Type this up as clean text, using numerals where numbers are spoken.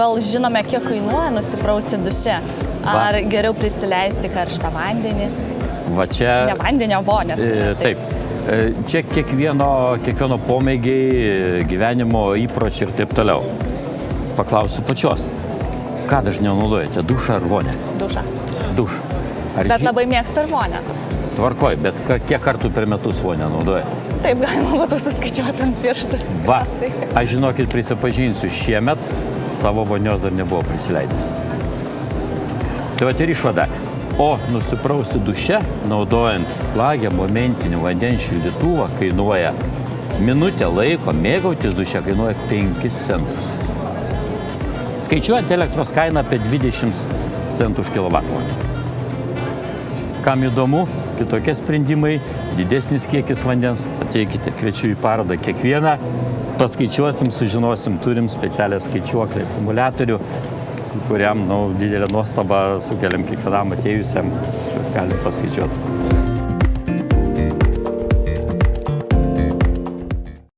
Gal žinome, kiek kainuoja nusiprausti duše? Ar geriau prisileisti karštą vandenį? Va čia... Ne vandenį, o vonę. Taip. Čia kiekvieno pomėgiai, gyvenimo įpročiai ir taip toliau. Paklausiu pačios, ką dažniau naudojate, dušą ar vonę? Dušą. Dušą. Bet labai mėgstu ir vonę. Tvarkoj, bet kiek kartų per metus vonę naudojate? Taip, galima būtų suskaičiuoti ant pirštų. Va, aš žinokit, prisipažinsiu, šiemet savo vonios dar nebuvo prisileidęs. Tai va ir išvada. O nusiprausti duše, naudojant klagę momentinį vandens šildytuvą, kainuoja minutę laiko, mėgautis duše kainuoja 5 centus. Skaičiuojant elektros kainą apie 20 centų už kilovatvalandę. Kam įdomu, kitokie sprendimai, didesnis kiekis vandens, ateikite, kviečiu į parodą kiekvieną, paskaičiuosim, sužinosim, turim specialią skaičiuoklę, simuliatorių, kuriam didelę nuostabą sukeliam kiekvienam atėjusiam, galim paskaičiuoti.